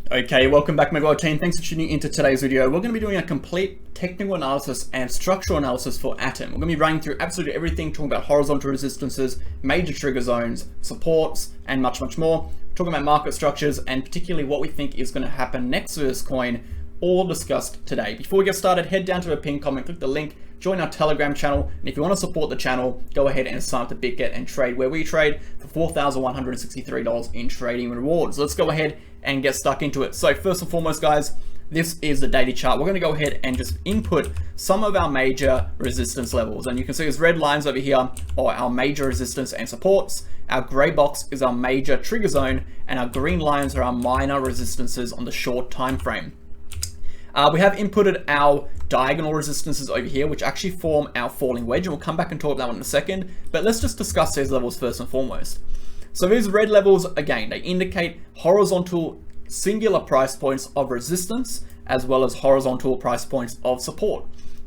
Okay, welcome back my gold team. Thanks for tuning into today's video. We're going to be doing a complete technical analysis and structural analysis for Atom. We're going to be running through absolutely everything, talking about horizontal resistances, major trigger zones, supports, and much more. Talking about market structures and particularly what we think is going to happen next to this coin, all discussed today. Before we get started, head down to the pinned comment, click the link, join our Telegram channel, and if you want to support the channel, go ahead and sign up to Bitget and trade, where we trade for $4,163 in trading rewards. Let's go ahead and get stuck into it. So first and foremost, guys, this is the daily chart. We're going to go ahead and just input some of our major resistance levels, and you can see these red lines over here are our major resistance and supports. Our gray box is our major trigger zone, and our green lines are our minor resistances on the short time frame. We have inputted our diagonal resistances over here, which actually form our falling wedge, and we'll come back and talk about that one in a second. But let's just discuss these levels first and foremost. So these red levels, again, they indicate horizontal singular price points of resistance as well as horizontal price points of support.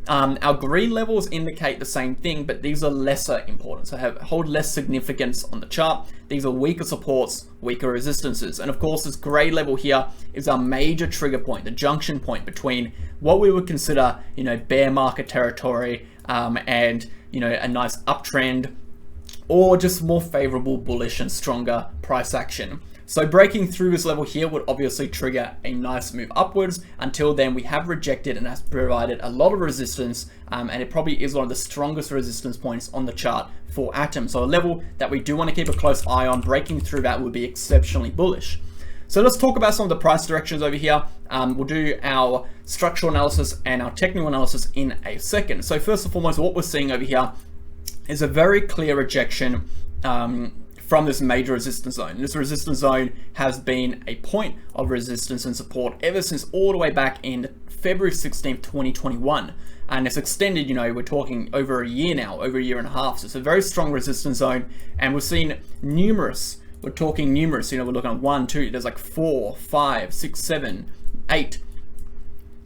Our green levels indicate the same thing, but these are lesser important, so hold less significance on the chart. These are weaker supports, weaker resistances. And of course, this gray level here is our major trigger point, the junction point between what we would consider, bear market territory and, a nice uptrend, or just more favorable, bullish and stronger price action. So breaking through this level here would obviously trigger a nice move upwards. Until then, we have rejected and has provided a lot of resistance, and it probably is one of the strongest resistance points on the chart for Atom. So a level that we do want to keep a close eye on. Breaking through that would be exceptionally bullish. So let's talk about some of the price directions over here. We'll do our structural analysis and our technical analysis in a second. So first and foremost, what we're seeing over here is a very clear rejection from this major resistance zone. And this resistance zone has been a point of resistance and support ever since all the way back in February 16th, 2021. And it's extended, we're talking over a year now, over a year and a half. So it's a very strong resistance zone. And we've seen numerous, we're looking at 1, 2, there's like 4, 5, 6, 7, 8.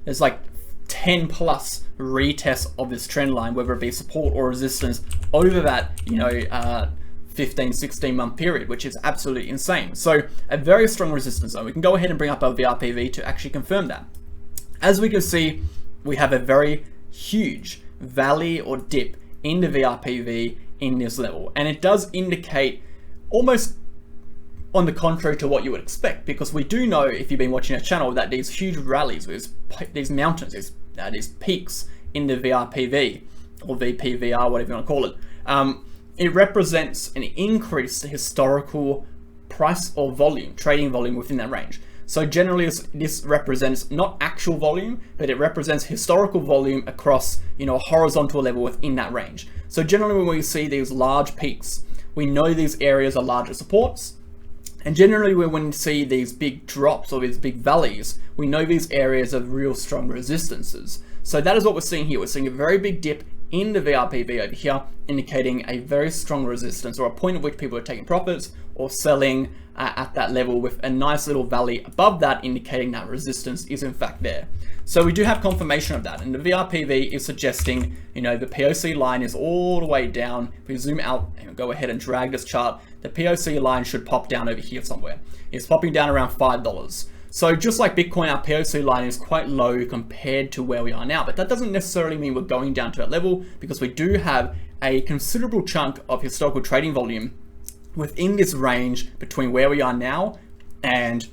There's like 10 plus retests of this trend line, whether it be support or resistance over that, 15, 16 month period, which is absolutely insane. So a very strong resistance zone. We can go ahead and bring up our VRPV to actually confirm that. As we can see, we have a very huge valley or dip in the VRPV in this level. And it does indicate almost on the contrary to what you would expect, because we do know, if you've been watching our channel, that these huge rallies, these mountains, these peaks in the VRPV or VPVR, whatever you want to call it, it represents an increased historical price or volume, trading volume within that range. So generally this represents not actual volume, but it represents historical volume across, a horizontal level within that range. So generally when we see these large peaks, we know these areas are larger supports. And generally when we see these big drops or these big valleys, we know these areas are real strong resistances. So that is what we're seeing here. We're seeing a very big dip in the VRPV over here, indicating a very strong resistance, or a point at which people are taking profits or selling at that level, with a nice little valley above that indicating that resistance is in fact there. So we do have confirmation of that, and the VRPV is suggesting, the POC line is all the way down. If we zoom out and go ahead and drag this chart, the POC line should pop down over here somewhere. It's popping down around $5. So just like Bitcoin, our POC line is quite low compared to where we are now, but that doesn't necessarily mean we're going down to that level, because we do have a considerable chunk of historical trading volume within this range between where we are now and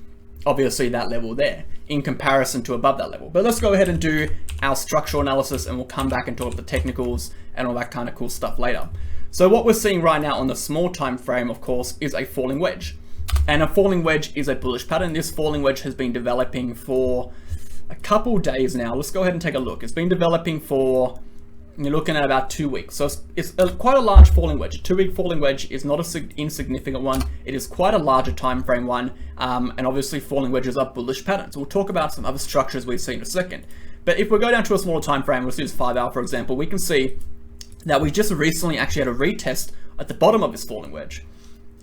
obviously that level there in comparison to above that level. But let's go ahead and do our structural analysis, and we'll come back and talk about the technicals and all that kind of cool stuff later. So what we're seeing right now on the small time frame, of course, is a falling wedge. And a falling wedge is a bullish pattern. This falling wedge has been developing for a couple days now. Let's go ahead and take a look. It's been developing for, you're looking at about 2 weeks. So it's quite a large falling wedge. A 2-week falling wedge is not an insignificant one. It is quite a larger time frame one. And obviously falling wedges are bullish patterns. We'll talk about some other structures we've seen in a second. But if we go down to a smaller time frame, let's use 5 hour, for example, we can see that we just recently actually had a retest at the bottom of this falling wedge.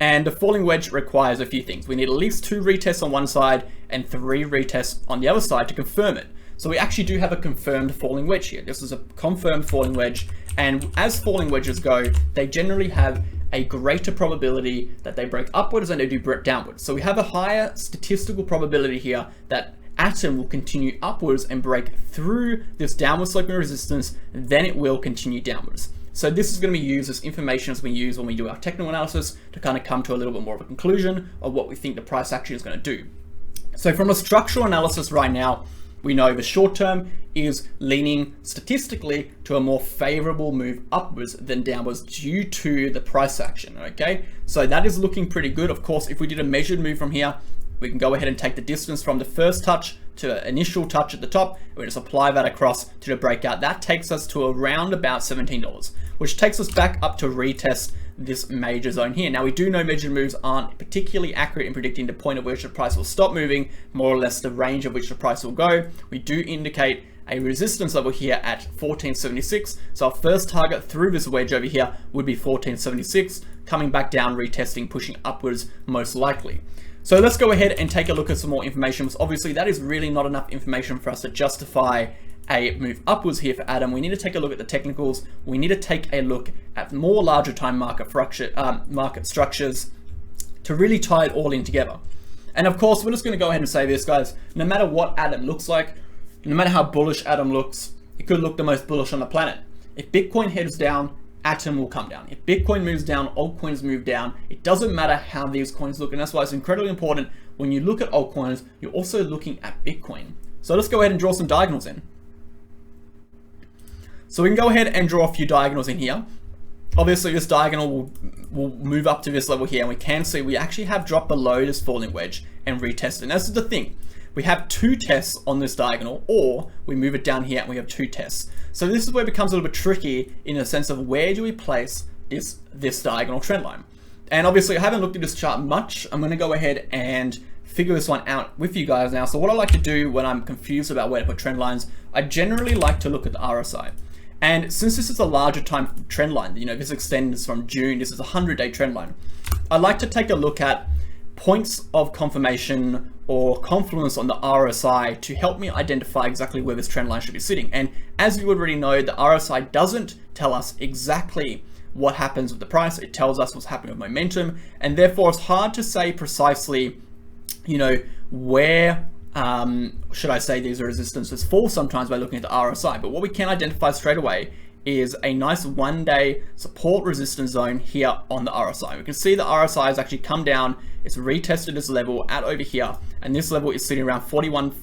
And the falling wedge requires a few things. We need at least 2 retests on one side and 3 retests on the other side to confirm it. So we actually do have a confirmed falling wedge here. This is a confirmed falling wedge. And as falling wedges go, they generally have a greater probability that they break upwards than they do break downwards. So we have a higher statistical probability here that Atom will continue upwards and break through this downward sloping resistance than it will continue downwards. So this is going to be used as information as we use when we do our technical analysis to kind of come to a little bit more of a conclusion of what we think the price action is going to do. So from a structural analysis right now, we know the short term is leaning statistically to a more favorable move upwards than downwards due to the price action, okay? So that is looking pretty good. Of course, if we did a measured move from here, we can go ahead and take the distance from the first touch to initial touch at the top. We just apply that across to the breakout. That takes us to around about $17, which takes us back up to retest this major zone here. Now we do know measured moves aren't particularly accurate in predicting the point at which the price will stop moving, more or less the range of which the price will go. We do indicate a resistance level here at 1476. So our first target through this wedge over here would be 1476, coming back down, retesting, pushing upwards most likely. So let's go ahead and take a look at some more information, because obviously that is really not enough information for us to justify a move upwards here for Atom. We need to take a look at the technicals. We need to take a look at more larger time market structures to really tie it all in together. And of course, we're just going to go ahead and say this, guys, no matter what Atom looks like, no matter how bullish Atom looks, it could look the most bullish on the planet. If Bitcoin heads down, Atom will come down. If Bitcoin moves down, altcoins move down. It doesn't matter how these coins look, and that's why it's incredibly important when you look at altcoins, you're also looking at Bitcoin. So let's go ahead and draw some diagonals in. So we can go ahead and draw a few diagonals in here. Obviously this diagonal will move up to this level here, and we can see we actually have dropped below this falling wedge and retested. And this is the thing. We have two tests on this diagonal, or we move it down here and we have two tests. So this is where it becomes a little bit tricky in the sense of where do we place this diagonal trend line. And obviously I haven't looked at this chart much. I'm going to go ahead and figure this one out with you guys now. So what I like to do when I'm confused about where to put trend lines, I generally like to look at the RSI. And since this is a larger time trend line, you know, this extends from June, this is a 100-day trend line, I like to take a look at points of confirmation or confluence on the RSI to help me identify exactly where this trend line should be sitting. And as you already know, the RSI doesn't tell us exactly what happens with the price. It tells us what's happening with momentum, and therefore it's hard to say precisely, you know, where should I say these resistances fall sometimes by looking at the RSI. But what we can identify straight away is a nice one-day support resistance zone here on the RSI. We can see the RSI has actually come down. It's retested this level at over here, and this level is sitting around 41.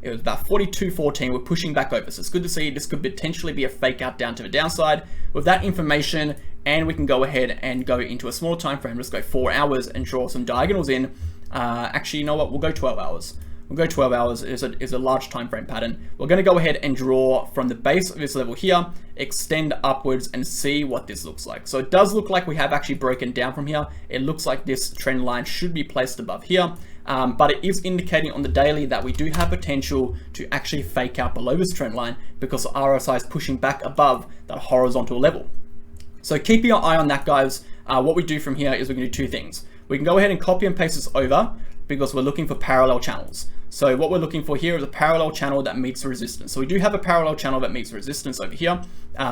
It was about 42.14. We're pushing back over, so it's good to see. This could potentially be a fake out down to the downside. With that information, and we can go ahead and go into a smaller time frame. Let's go 4 hours and draw some diagonals in. Actually, you know what? We'll go 12 hours. We'll go 12 hours is a large time frame pattern. We're going to go ahead and draw from the base of this level here, extend upwards, and see what this looks like. So it does look like we have actually broken down from here. It looks like this trend line should be placed above here, but it is indicating on the daily that we do have potential to actually fake out below this trend line because the RSI is pushing back above that horizontal level. So keep your eye on that, guys. What we do from here is we're going to do two things. We can go ahead and copy and paste this over because we're looking for parallel channels. So what we're looking for here is a parallel channel that meets the resistance. So we do have a parallel channel that meets resistance over here.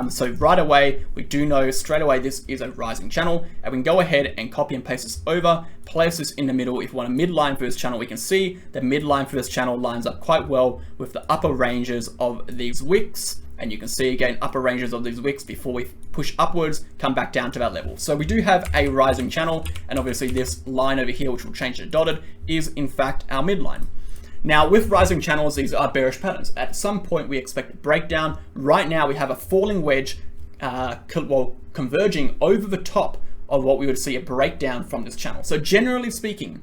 So right away, we do know straight away this is a rising channel, and we can go ahead and copy and paste this over, place this in the middle. If we want a midline for this channel, we can see the midline for this channel lines up quite well with the upper ranges of these wicks. And you can see again, upper ranges of these wicks before we push upwards, come back down to that level. So we do have a rising channel, and obviously this line over here, which will change to dotted, is in fact our midline. Now with rising channels, these are bearish patterns. At some point we expect a breakdown. Right now we have a falling wedge converging over the top of what we would see a breakdown from this channel. So generally speaking,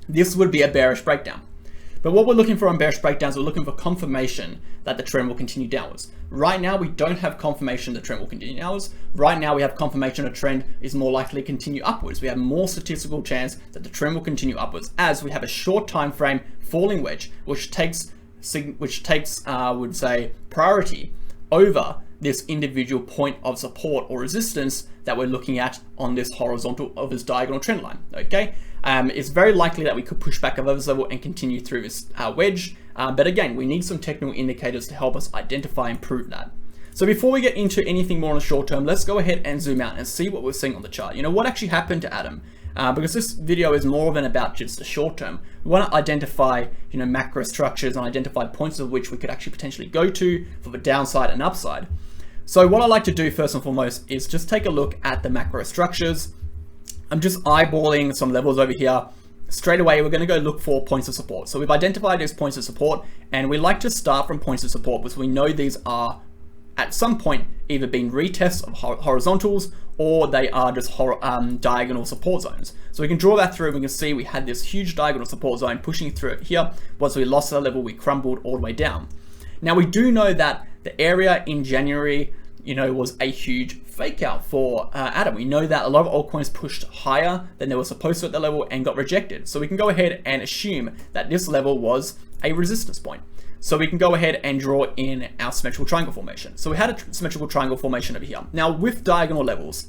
this would be a bearish breakdown. But what we're looking for on bearish breakdowns, we're looking for confirmation that the trend will continue downwards. Right now, we don't have confirmation the trend will continue downwards. Right now, we have confirmation the trend is more likely to continue upwards. We have more statistical chance that the trend will continue upwards as we have a short time frame falling wedge, which takes I would say, priority over this individual point of support or resistance that we're looking at on this horizontal of this diagonal trend line, okay? It's very likely that we could push back above this level and continue through this wedge. But again, we need some technical indicators to help us identify and prove that. So before we get into anything more on the short term, let's go ahead and zoom out and see what we're seeing on the chart. You know, what actually happened to Atom? Because this video is more than about just the short term. We want to identify, you know, macro structures and identify points of which we could actually potentially go to for the downside and upside. So what I like to do first and foremost is just take a look at the macro structures. I'm just eyeballing some levels over here. Straight away, we're going to go look for points of support. So we've identified these points of support, and we like to start from points of support because we know these are at some point either being retests of horizontals or they are just diagonal support zones. So we can draw that through. We can see we had this huge diagonal support zone pushing through it here. Once we lost that level, we crumbled all the way down. Now we do know that the area in January, you know, was a huge fake out for Atom. We know that a lot of altcoins pushed higher than they were supposed to at the level and got rejected. So we can go ahead and assume that this level was a resistance point. So we can go ahead and draw in our symmetrical triangle formation. So we had a symmetrical triangle formation over here. Now with diagonal levels,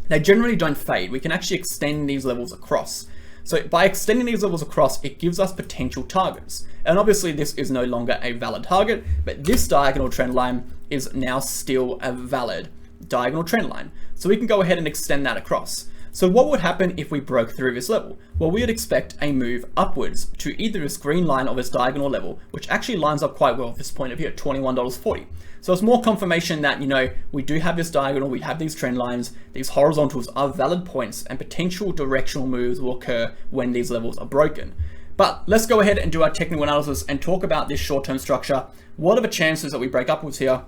they generally don't fade. We can actually extend these levels across. So by extending these levels across, it gives us potential targets. And obviously this is no longer a valid target, but this diagonal trend line is now still a valid diagonal trend line. So we can go ahead and extend that across. So what would happen if we broke through this level? Well, we would expect a move upwards to either this green line or this diagonal level, which actually lines up quite well at this point of here, $21.40. So it's more confirmation that, you know, we do have this diagonal, we have these trend lines, these horizontals are valid points, and potential directional moves will occur when these levels are broken. But let's go ahead and do our technical analysis and talk about this short-term structure. What are the chances that we break upwards here?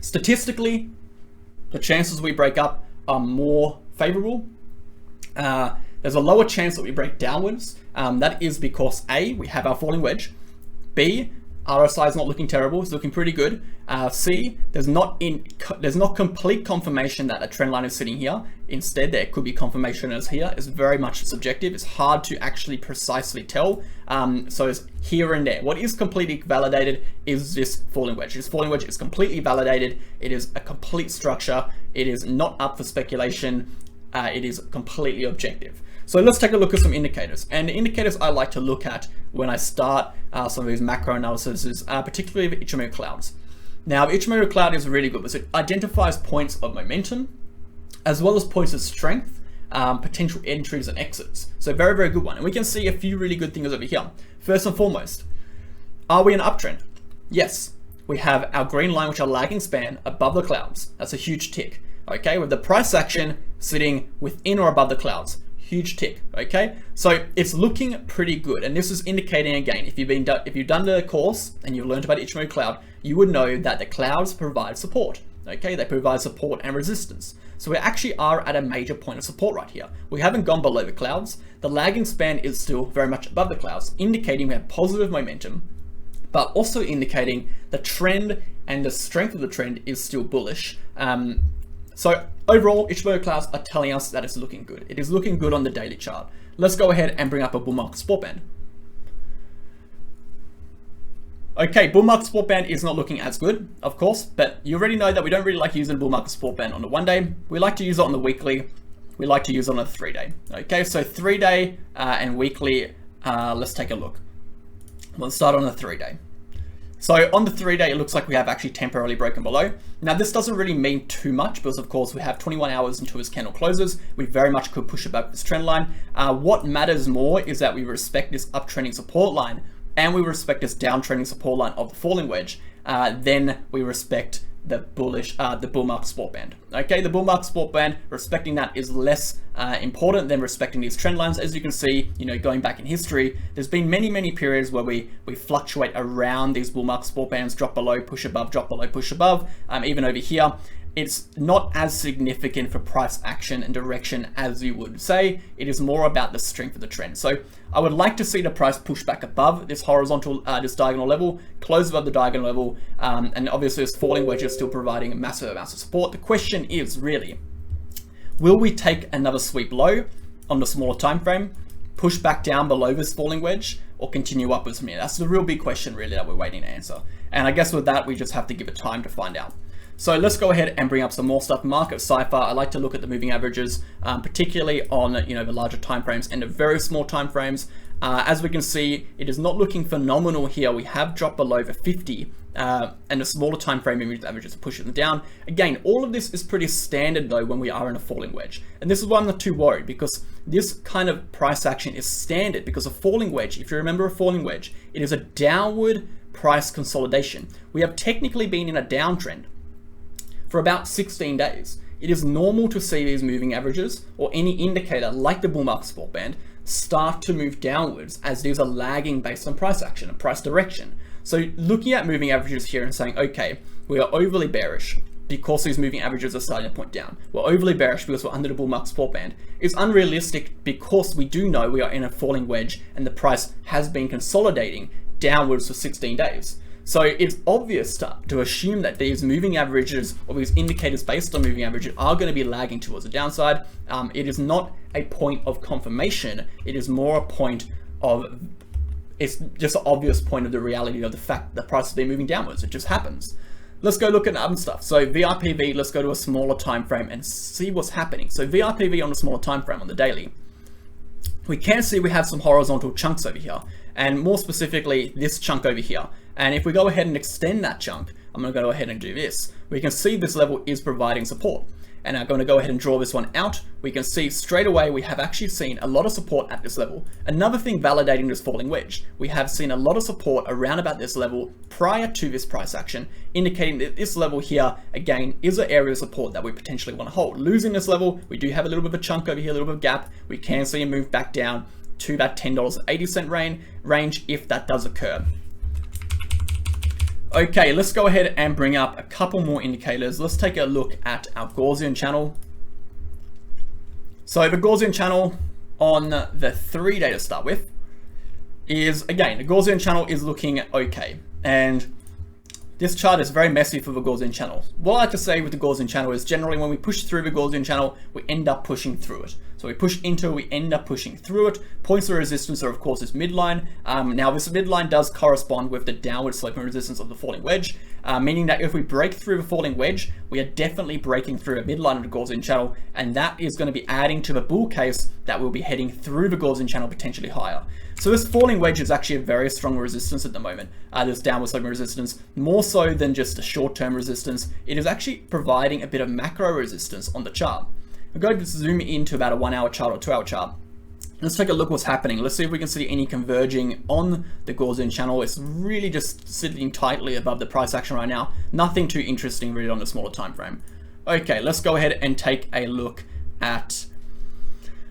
Statistically, the chances we break up are more favorable. There's a lower chance that we break downwards. That is because A, we have our falling wedge. B, RSI is not looking terrible, it's looking pretty good. C, there's not complete confirmation that a trend line is sitting here. Instead, there could be confirmation as here. It's very much subjective. It's hard to actually precisely tell. So it's here and there. What is completely validated is this falling wedge. This falling wedge is completely validated. It is a complete structure. It is not up for speculation. It is completely objective. So let's take a look at some indicators. And the indicators I like to look at when I start some of these macro analysis is particularly the Ichimoku clouds. Now, the Ichimoku cloud is really good because it identifies points of momentum as well as points of strength, potential entries and exits. So very, very good one. And we can see a few really good things over here. First and foremost, are we in an uptrend? Yes. We have our green line, which are lagging span above the clouds. That's a huge tick. Okay, with the price action sitting within or above the clouds. Huge tick. Okay, so it's looking pretty good, and this is indicating again, if you've done the course and you've learned about Ichimoku cloud, you would know that the clouds provide support. Okay, they provide support and resistance. So we actually are at a major point of support right here. We haven't gone below the clouds. The lagging span is still very much above the clouds, indicating we have positive momentum, but also indicating the trend and the strength of the trend is still bullish. So overall, Ichimoku clouds are telling us that it's looking good. It is looking good on the daily chart. Let's go ahead and bring up a bull market support band. Okay, bull market support band is not looking as good, of course, but you already know that we don't really like using bull market support band on the 1 day. We like to use it on the weekly. We like to use it on a 3 day. Okay, so 3 day and weekly, let's take a look. We'll start on a 3 day. So on the 3 day, it looks like we have actually temporarily broken below. Now this doesn't really mean too much because of course we have 21 hours until this candle closes. We very much could push above this trend line. What matters more is that we respect this uptrending support line and we respect this downtrending support line of the falling wedge. Then we respect the bull market support band. Okay, the bull market support band, respecting that is less important than respecting these trend lines. As you can see, you know, going back in history, there's been many periods where we fluctuate around these bull market support bands, drop below, push above, drop below, push above. Even over here, it's not as significant for price action and direction as you would say. It is more about the strength of the trend. So I would like to see the price push back above this horizontal, this diagonal level, close above the diagonal level, and obviously this falling wedge is still providing massive amounts of support. The question is really, will we take another sweep low on the smaller time frame, push back down below this falling wedge, or continue upwards from here? That's the real big question really that we're waiting to answer. And I guess with that, we just have to give it time to find out. So let's go ahead and bring up some more stuff. Market cipher, I like to look at the moving averages, particularly on the larger time frames and the very small time frames. As we can see, it is not looking phenomenal here. We have dropped below the 50, and a smaller time frame moving averages are pushing them down. Again, all of this is pretty standard though when we are in a falling wedge. And this is why I'm not too worried, because this kind of price action is standard, because a falling wedge, if you remember a falling wedge, it is a downward price consolidation. We have technically been in a downtrend for about 16 days. It is normal to see these moving averages or any indicator like the bull market support band start to move downwards as these are lagging based on price action and price direction. So looking at moving averages here and saying, okay, we are overly bearish because these moving averages are starting to point down. We're overly bearish because we're under the bull market support band is unrealistic, because we do know we are in a falling wedge and the price has been consolidating downwards for 16 days. So it's obvious to assume that these moving averages or these indicators based on moving averages are going to be lagging towards the downside. It is not a point of confirmation. It is more a point of, it's just an obvious point of the reality of the fact that the price has been moving downwards. It just happens. Let's go look at other stuff. So VRPV, let's go to a smaller time frame and see what's happening. So VRPV on a smaller time frame on the daily, we can see we have some horizontal chunks over here, and more specifically this chunk over here. And if we go ahead and extend that chunk, I'm going to go ahead and do this. We can see this level is providing support. And I'm going to go ahead and draw this one out. We can see straight away we have actually seen a lot of support at this level. Another thing validating this falling wedge, we have seen a lot of support around about this level prior to this price action, indicating that this level here, again, is an area of support that we potentially want to hold. Losing this level, we do have a little bit of a chunk over here, a little bit of gap. We can see a move back down to that $10.80 range if that does occur. Okay, let's go ahead and bring up a couple more indicators. Let's take a look at our Gaussian channel. So the Gaussian channel on the 3-day to start with is, again, the Gaussian channel is looking okay. And this chart is very messy for the Gaussian channel. What I like to say with the Gaussian channel is generally when we push through the Gaussian channel, we end up pushing through it. So we push into it, we end up pushing through it. Points of resistance are of course this midline. Now this midline does correspond with the downward sloping resistance of the falling wedge, meaning that if we break through the falling wedge, we are definitely breaking through a midline of the Gaussian channel, and that is going to be adding to the bull case that we'll be heading through the Gaussian channel potentially higher. So this falling wedge is actually a very strong resistance at the moment. This downward sloping resistance, more so than just a short-term resistance, it is actually providing a bit of macro resistance on the chart. We'll go to zoom into about a 1-hour chart or 2-hour chart. Let's take a look what's happening. Let's see if we can see any converging on the Gaussian channel. It's really just sitting tightly above the price action right now. Nothing too interesting really on the smaller time frame. Okay, let's go ahead and take a look at,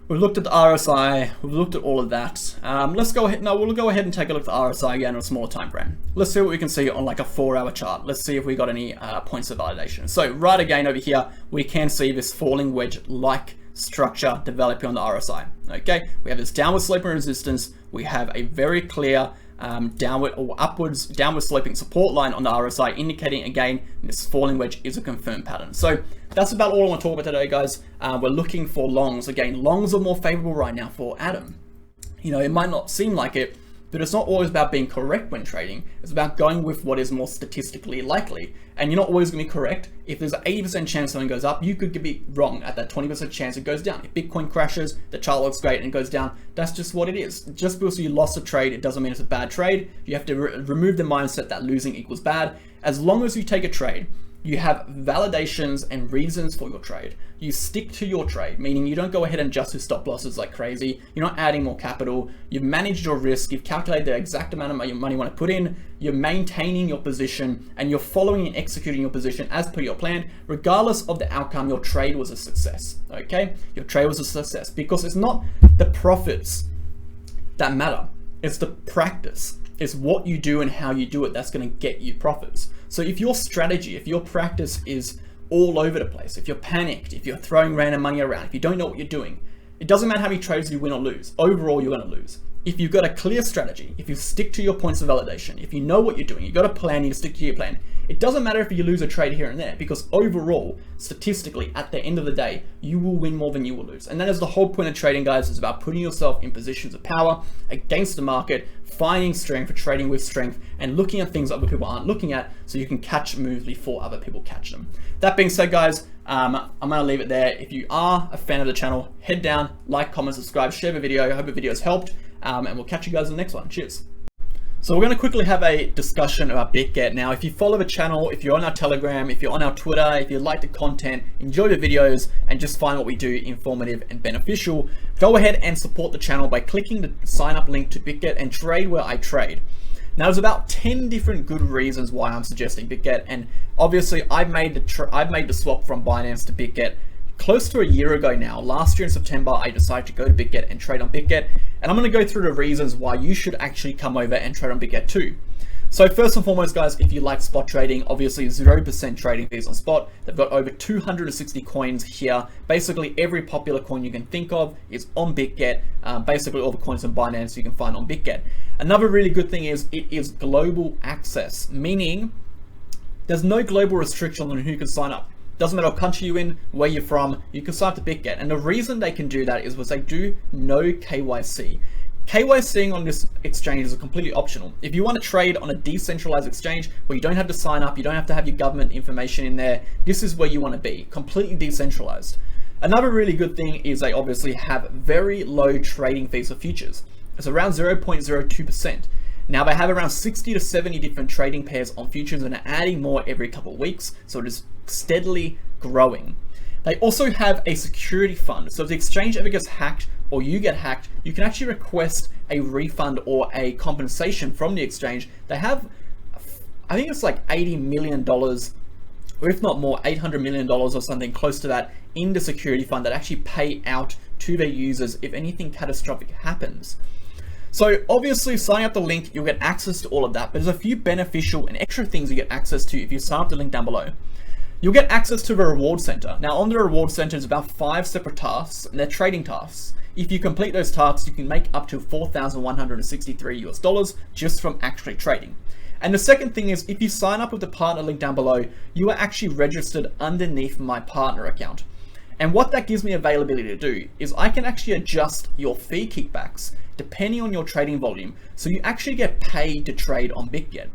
we've looked at the RSI, we've looked at all of that. Let's go ahead, we'll go ahead and take a look at the RSI again on a smaller time frame. Let's see what we can see on like a 4-hour chart. Let's see if we got any points of validation. So right again over here, we can see this falling wedge-like structure developing on the RSI. Okay, we have this downward sloping resistance. We have a very clear downward or upwards downward sloping support line on the RSI, indicating again this falling wedge is a confirmed pattern. So that's about all I want to talk about today, guys. We're looking for longs. Again, longs are more favorable right now for Atom. You know, it might not seem like it, but it's not always about being correct when trading. It's about going with what is more statistically likely. And you're not always going to be correct. If there's an 80% chance something goes up, you could be wrong at that 20% chance it goes down. If Bitcoin crashes, the chart looks great and it goes down, that's just what it is. Just because you lost a trade, it doesn't mean it's a bad trade. You have to remove the mindset that losing equals bad. As long as you take a trade, you have validations and reasons for your trade. You stick to your trade, meaning you don't go ahead and adjust your stop losses like crazy. You're not adding more capital. You've managed your risk. You've calculated the exact amount of money you want to put in. You're maintaining your position and you're following and executing your position as per your plan. Regardless of the outcome, your trade was a success, okay? Your trade was a success because it's not the profits that matter. It's the practice. It's what you do and how you do it that's going to get you profits. So if your strategy, if your practice is all over the place, if you're panicked, if you're throwing random money around, if you don't know what you're doing, it doesn't matter how many trades you win or lose. Overall, you're going to lose. If you've got a clear strategy, if you stick to your points of validation, if you know what you're doing, you've got a plan, you stick to your plan. It doesn't matter if you lose a trade here and there, because overall, statistically, at the end of the day, you will win more than you will lose. And that is the whole point of trading, guys. It's about putting yourself in positions of power against the market, finding strength, trading with strength, and looking at things other people aren't looking at so you can catch moves before other people catch them. That being said, guys, I'm going to leave it there. If you are a fan of the channel, head down, like, comment, subscribe, share the video. I hope the video has helped. and we'll catch you guys in the next one. Cheers. So we're going to quickly have a discussion about Bitget. Now, if you follow the channel, if you're on our Telegram, if you're on our Twitter, if you like the content, enjoy the videos, and just find what we do informative and beneficial, go ahead and support the channel by clicking the sign up link to Bitget and trade where I trade. Now, there's about 10 different good reasons why I'm suggesting Bitget, and obviously I've made the swap from Binance to Bitget close to a year ago now. Last year in September, I decided to go to Bitget and trade on Bitget, and I'm going to go through the reasons why you should actually come over and trade on Bitget too. So first and foremost, guys, if you like spot trading, obviously 0% trading fees on spot. They've got over 260 coins here. Basically every popular coin you can think of is on Bitget. Basically all the coins on Binance you can find on Bitget. Another really good thing is it is global access, meaning there's no global restriction on who can sign up. Doesn't matter what country you're in, where you're from, you can sign up to Bitget. And the reason they can do that is because they do no KYC. KYCing on this exchange is completely optional. If you want to trade on a decentralized exchange where you don't have to sign up, you don't have to have your government information in there, this is where you want to be, completely decentralized. Another really good thing is they obviously have very low trading fees for futures. It's around 0.02%. Now they have around 60 to 70 different trading pairs on futures and are adding more every couple of weeks, so it is steadily growing. They also have a security fund, so if the exchange ever gets hacked or you get hacked, you can actually request a refund or a compensation from the exchange. They have, I think it's like $80 million, or if not more, $800 million or something close to that in the security fund that actually pay out to their users if anything catastrophic happens. So obviously signing up the link, you'll get access to all of that, but there's a few beneficial and extra things you get access to if you sign up the link down below. You'll get access to the reward center. Now on the reward center is about 5 separate tasks, and they're trading tasks. If you complete those tasks, you can make up to $4,163 US just from actually trading. And the second thing is, if you sign up with the partner link down below, you are actually registered underneath my partner account. And what that gives me availability to do is I can actually adjust your fee kickbacks depending on your trading volume. So you actually get paid to trade on Bitget.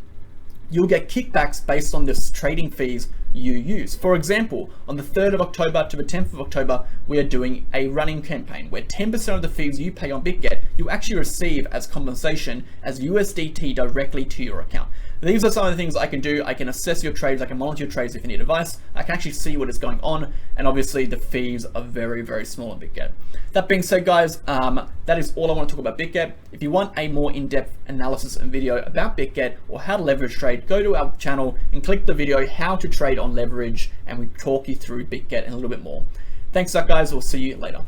You'll get kickbacks based on the trading fees you use. For example, on the 3rd of October to the 10th of October, we are doing a running campaign where 10% of the fees you pay on Bitget, you actually receive as compensation as USDT directly to your account. These are some of the things I can do. I can assess your trades, I can monitor your trades if you need advice, I can actually see what is going on, and obviously the fees are very, very small on Bitget. That being said, guys, that is all I want to talk about Bitget. If you want a more in-depth analysis and video about Bitget or how to leverage trade, go to our channel and click the video how to trade on leverage, and we talk you through Bitget and a little bit more. Thanks guys, we'll see you later.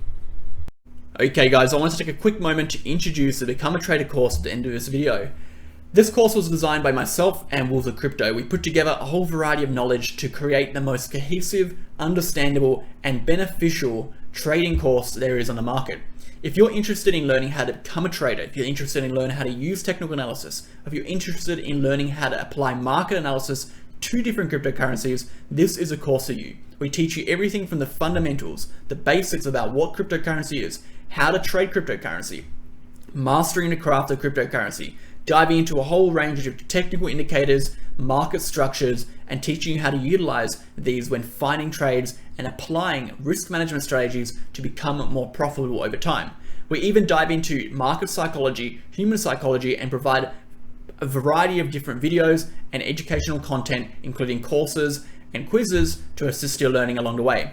Okay guys, I want to take a quick moment to introduce the Become a Trader course at the end of this video. This course was designed by myself and Wolves of Crypto. We put together a whole variety of knowledge to create the most cohesive, understandable, and beneficial trading course there is on the market. If you're interested in learning how to become a trader, if you're interested in learning how to use technical analysis, if you're interested in learning how to apply market analysis to different cryptocurrencies, this is a course for you. We teach you everything from the fundamentals, the basics about what cryptocurrency is, how to trade cryptocurrency, mastering the craft of cryptocurrency, diving into a whole range of technical indicators, market structures, and teaching you how to utilize these when finding trades and applying risk management strategies to become more profitable over time. We even dive into market psychology, human psychology, and provide a variety of different videos and educational content, including courses and quizzes to assist your learning along the way.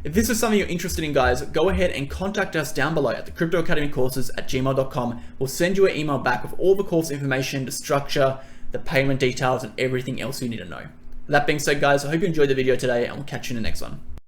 If this is something you're interested in, guys, go ahead and contact us down below at the cryptoacademycourses@gmail.com. We'll send you an email back with all the course information, the structure, the payment details, and everything else you need to know. That being said, guys, I hope you enjoyed the video today, and we'll catch you in the next one.